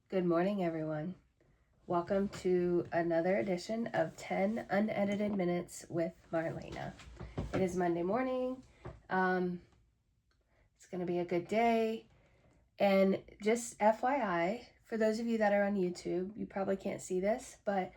Good morning, everyone. Welcome to another edition of 10 Unedited Minutes with Marlena. It is Monday morning. It's going to be a good day. And just FYI, for those of you that are on YouTube, you probably can't see this, but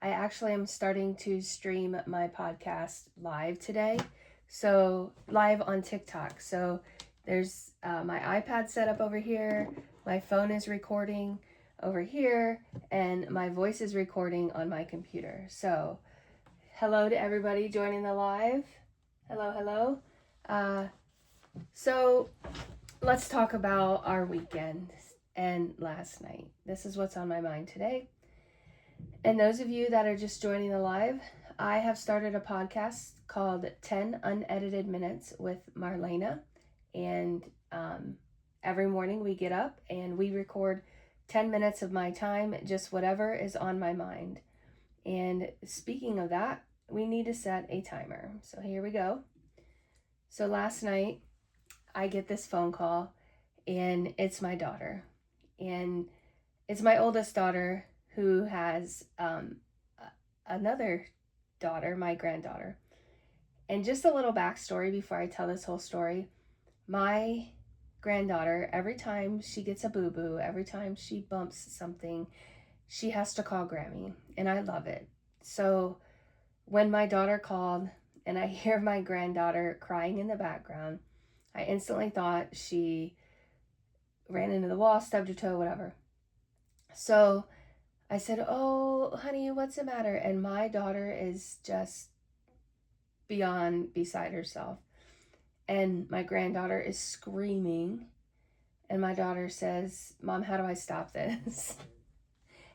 I actually am starting to stream my podcast live today. So, live on TikTok. So, there's my iPad set up over here, my phone is recording over here, and my voice is recording on my computer. So, hello to everybody joining the live. Hello, hello. So, let's talk about our weekend and last night. This is what's on my mind today. And those of you that are just joining the live, I have started a podcast called 10 Unedited Minutes with Marlena. And every morning we get up and we record 10 minutes of my time, just whatever is on my mind. And speaking of that, we need to set a timer. So here we go. So last night, I get this phone call, and it's my daughter. And it's my oldest daughter who has another daughter, my granddaughter. And just a little backstory before I tell this whole story. My granddaughter, every time she gets a boo-boo, every time she bumps something, she has to call Grammy, and I love it. So when my daughter called and I hear my granddaughter crying in the background, I instantly thought she ran into the wall, stubbed her toe, whatever. So I said, "Oh, honey, what's the matter?" And my daughter is just beyond beside herself. And my granddaughter is screaming. And my daughter says, "Mom, how do I stop this?"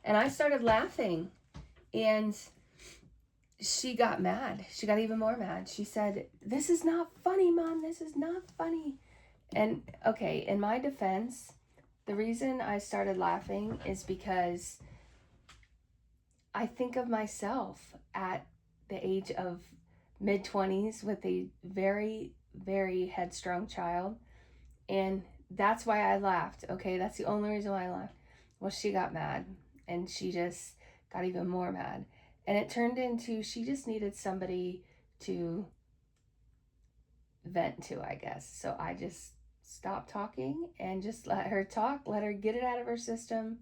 And I started laughing. And she got mad. She got even more mad. She said, "This is not funny, Mom. This is not funny." And okay, in my defense, the reason I started laughing is because I think of myself at the age of mid-20s with a very, very headstrong child. And that's why I laughed. Okay, that's the only reason why I laughed. Well, she got mad, and she just got even more mad. And it turned into she just needed somebody to vent to, I guess. So I just stopped talking and just let her talk, let her get it out of her system.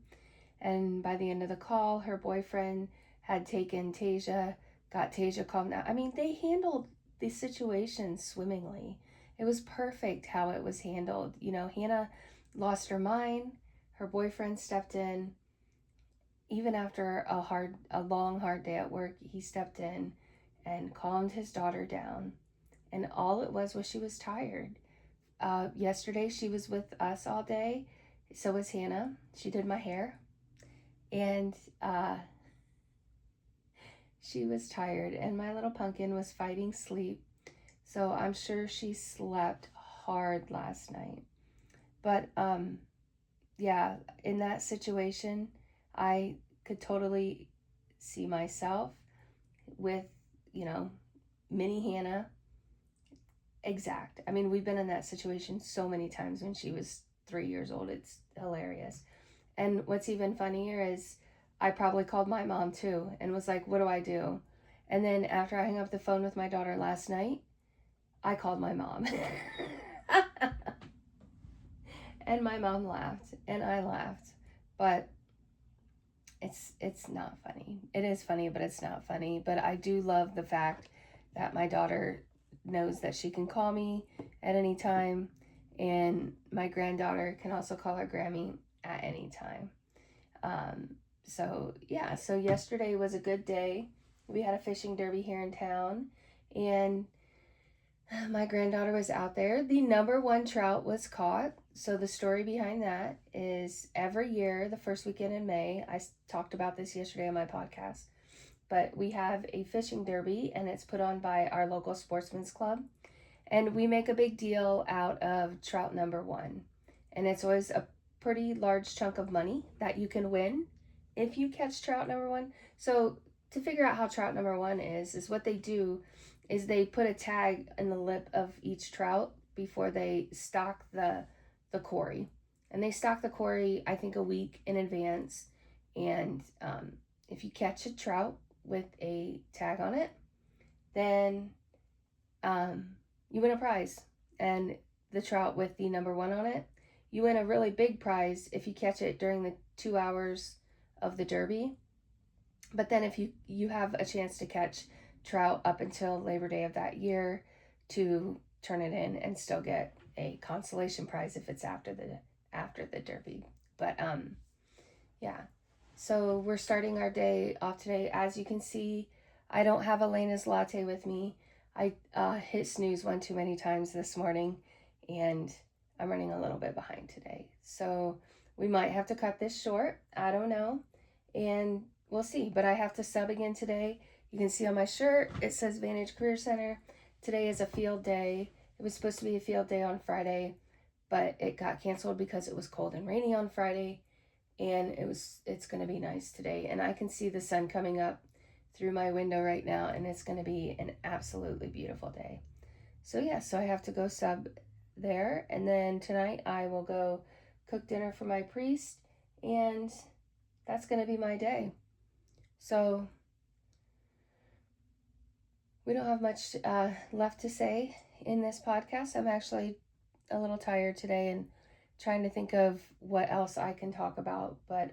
And by the end of the call, her boyfriend had taken Tasia, got Tasia calmed down. I mean, they handled the situation swimmingly. It was perfect how it was handled. You know, Hannah lost her mind. Her boyfriend stepped in. Even after a long, hard day at work, he stepped in and calmed his daughter down. And all it was she was tired. Yesterday, she was with us all day. So was Hannah. She did my hair. And she was tired, and my little pumpkin was fighting sleep. So I'm sure she slept hard last night. But yeah, in that situation, I could totally see myself with, mini Hannah. Exact. I mean, we've been in that situation so many times when she was 3 years old. It's hilarious. And what's even funnier is I probably called my mom too and was like, "What do I do?" And then after I hung up the phone with my daughter last night, I called my mom. And my mom laughed and I laughed. But it's not funny. It is funny, but it's not funny. But I do love the fact that my daughter knows that she can call me at any time, and my granddaughter can also call her Grammy at any time. So yeah, so yesterday was a good day. We had a fishing derby here in town, and my granddaughter was out there. The number one trout was caught. So the story behind that is every year, the first weekend in May, I talked about this yesterday on my podcast, but we have a fishing derby, and it's put on by our local sportsman's club. And we make a big deal out of trout number one. And it's always a pretty large chunk of money that you can win if you catch trout number one. So to figure out how trout number one is what they do is they put a tag in the lip of each trout before they stock the quarry. And they stock the quarry, I think, a week in advance. And if you catch a trout with a tag on it, then you win a prize. And the trout with the number 1 on it, you win a really big prize if you catch it during the 2 hours of the Derby. But then if you have a chance to catch trout up until Labor Day of that year to turn it in and still get a consolation prize if it's after the Derby. But yeah. So we're starting our day off today. As you can see, I don't have Elena's latte with me. I hit snooze one too many times this morning, and I'm running a little bit behind today. So we might have to cut this short. I don't know. And we'll see. But I have to sub again today. You can see on my shirt, it says Vantage Career Center. Today is a field day. It was supposed to be a field day on Friday, but it got canceled because it was cold and rainy on Friday. And it's going to be nice today. And I can see the sun coming up through my window right now, and it's going to be an absolutely beautiful day. So yeah, so I have to go sub there, and then tonight I will go cook dinner for my priest, and that's going to be my day. So we don't have much left to say in this podcast. I'm actually a little tired today and trying to think of what else I can talk about, but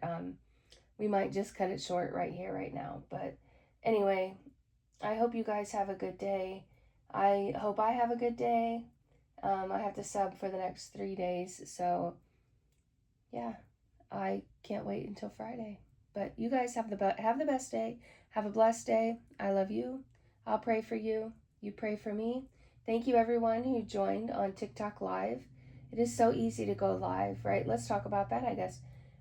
we might just cut it short right here, right now. But anyway, I hope you guys have a good day. I hope I have a good day. I have to sub for the next 3 days, so yeah, I can't wait until Friday. But you guys have the best day. Have a blessed day. I love you. I'll pray for you. You pray for me. Thank you, everyone who joined on TikTok Live. It is so easy to go live, right? Let's talk about that, I guess.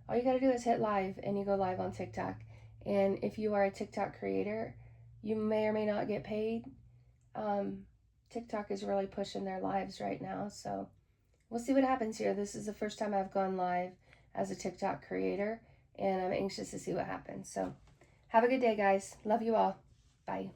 All you got to do is hit live, and you go live on TikTok. And if you are a TikTok creator, you may or may not get paid. TikTok is really pushing their lives right now, so we'll see what happens here. This is the first time I've gone live as a TikTok creator, and I'm anxious to see what happens. So have a good day, guys. Love you all. Bye.